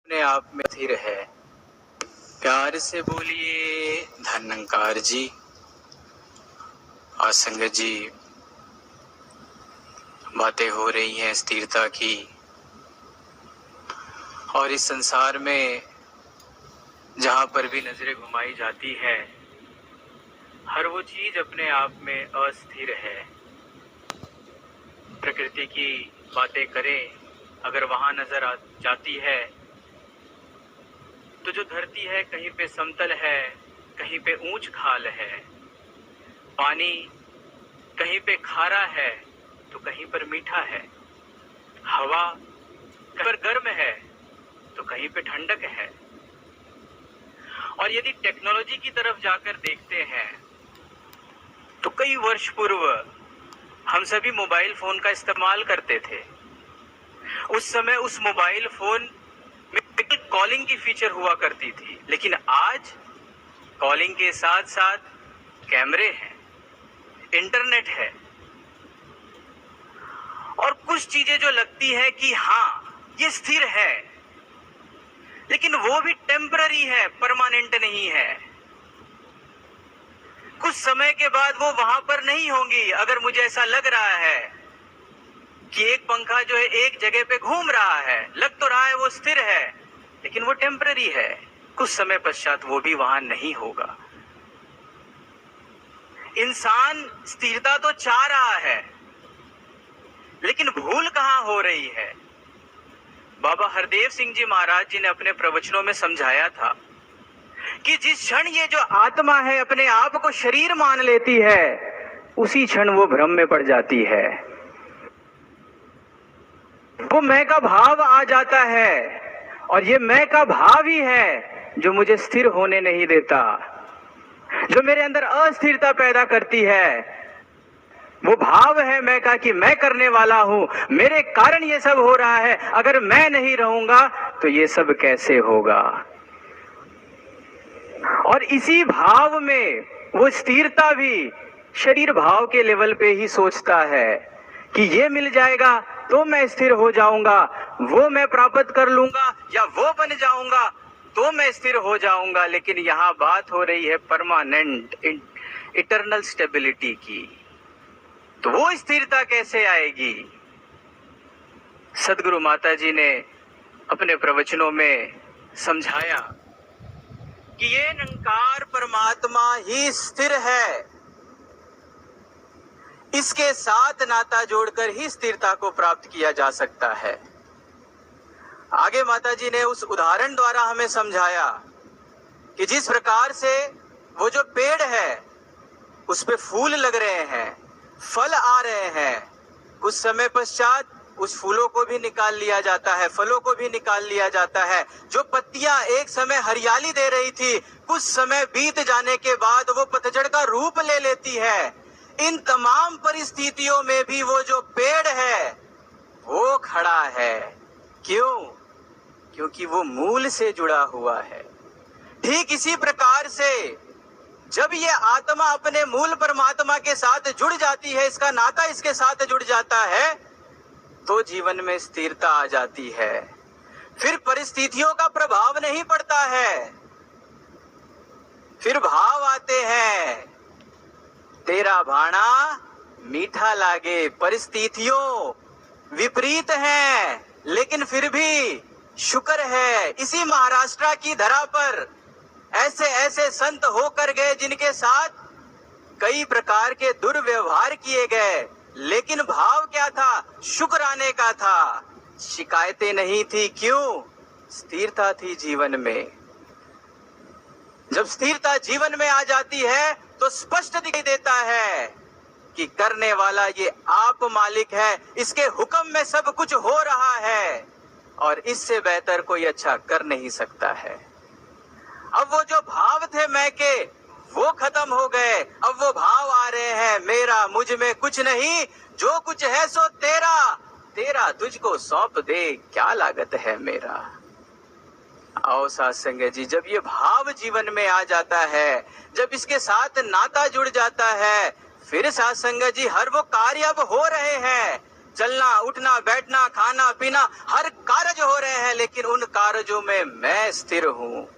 अपने आप में स्थिर है। प्यार से बोलिए धनंकार जी, आसंग जी। बातें हो रही हैं स्थिरता की, और इस संसार में जहां पर भी नजरें घुमाई जाती है, हर वो चीज अपने आप में अस्थिर है। प्रकृति की बातें करें अगर वहां नजर आ जाती है, तो जो धरती है कहीं पे समतल है, कहीं पे ऊंच खाल है। पानी कहीं पे खारा है तो कहीं पर मीठा है। हवा कहीं पर गर्म है तो कहीं पे ठंडक है। और यदि टेक्नोलॉजी की तरफ जाकर देखते हैं तो कई वर्ष पूर्व हम सभी मोबाइल फोन का इस्तेमाल करते थे। उस समय उस मोबाइल फोन में कॉलिंग की फीचर हुआ करती थी, लेकिन आज कॉलिंग के साथ साथ कैमरे हैं, इंटरनेट है, और कुछ चीजें जो लगती है कि हाँ ये स्थिर है, लेकिन वो भी टेम्पररी है, परमानेंट नहीं है। कुछ समय के बाद वो वहां पर नहीं होंगी। अगर मुझे ऐसा लग रहा है कि एक पंखा जो है एक जगह पे घूम रहा है, लग तो रहा है वो स्थिर है, लेकिन वो टेम्पररी है। कुछ समय पश्चात वो भी वहां नहीं होगा। इंसान स्थिरता तो चाह रहा है, लेकिन भूल कहां हो रही है। बाबा हरदेव सिंह जी महाराज जी ने अपने प्रवचनों में समझाया था कि जिस क्षण ये जो आत्मा है अपने आप को शरीर मान लेती है, उसी क्षण वो भ्रम में पड़ जाती है। वो मैं का भाव आ जाता है, और ये मैं का भाव ही है जो मुझे स्थिर होने नहीं देता, जो मेरे अंदर अस्थिरता पैदा करती है। वो भाव है मैं का कि मैं करने वाला हूं, मेरे कारण ये सब हो रहा है। अगर मैं नहीं रहूंगा तो ये सब कैसे होगा। और इसी भाव में वो स्थिरता भी शरीर भाव के लेवल पे ही सोचता है कि ये मिल जाएगा तो मैं स्थिर हो जाऊंगा, वो मैं प्राप्त कर लूंगा या वो बन जाऊंगा तो मैं स्थिर हो जाऊंगा। लेकिन यहां बात हो रही है परमानेंट इटर्नल स्टेबिलिटी की। तो वो स्थिरता कैसे आएगी। सदगुरु माता जी ने अपने प्रवचनों में समझाया कि ये निरंकार परमात्मा ही स्थिर है। इसके साथ नाता जोड़कर ही स्थिरता को प्राप्त किया जा सकता है। आगे माता जी ने उस उदाहरण द्वारा हमें समझाया कि जिस प्रकार से वो जो पेड़ है उस पे फूल लग रहे हैं, फल आ रहे हैं, कुछ समय पश्चात उस फूलों को भी निकाल लिया जाता है, फलों को भी निकाल लिया जाता है। जो पत्तियां एक समय हरियाली दे रही थी, कुछ समय बीत जाने के बाद वो पतझड़ का रूप ले लेती है। इन तमाम परिस्थितियों में भी वो जो पेड़ है वो खड़ा है। क्यों? क्योंकि वो मूल से जुड़ा हुआ है। ठीक इसी प्रकार से जब ये आत्मा अपने मूल परमात्मा के साथ जुड़ जाती है, इसका नाता इसके साथ जुड़ जाता है, तो जीवन में स्थिरता आ जाती है। फिर परिस्थितियों का प्रभाव नहीं पड़ता है। फिर भाव आते हैं, तेरा भाणा मीठा लागे। परिस्थितियों विपरीत हैं, लेकिन फिर भी शुक्र है इसी महाराष्ट्र की धरा पर ऐसे ऐसे संत होकर गए जिनके साथ कई प्रकार के दुर्व्यवहार किए गए, लेकिन भाव क्या था? शुक्राने का था, शिकायतें नहीं थी। क्यों? स्थिरता थी जीवन में। जब स्थिरता जीवन में आ जाती है तो स्पष्ट दिखाई देता है कि करने वाला ये आप मालिक है, इसके हुक्म में सब कुछ हो रहा है, और इससे बेहतर कोई अच्छा कर नहीं सकता है। अब वो जो भाव थे मैं के, वो खत्म हो गए। अब वो भाव आ रहे हैं, मेरा, मुझ में कुछ नहीं, जो कुछ है सो तेरा, तेरा तुझको सौंप दे, क्या लागत है मेरा। आओ साथ संगत जी, जब ये भाव जीवन में आ जाता है, जब इसके साथ नाता जुड़ जाता है, फिर साथ संगत जी हर वो कार्य अब हो रहे हैं चलना, उठना, बैठना, खाना, पीना, हर कार्य हो रहे हैं, लेकिन उन कार्यों में मैं स्थिर हूँ।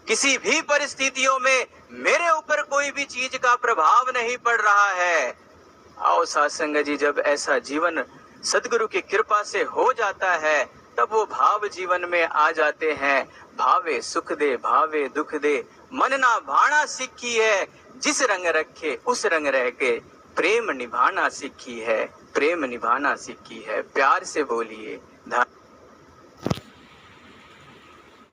किसी भी परिस्थितियों में मेरे ऊपर कोई भी चीज का प्रभाव नहीं पड़ रहा है। आओ सत्संग जी, जब ऐसा जीवन सदगुरु की कृपा से हो जाता है, तब वो भाव जीवन में आ जाते हैं। भावे सुख दे, भावे दुख दे, मन ना भाना सीखी है, जिस रंग रखे उस रंग रह के प्रेम निभाना सीखी है, प्रेम निभाना सीखी है। प्यार से बोलिए।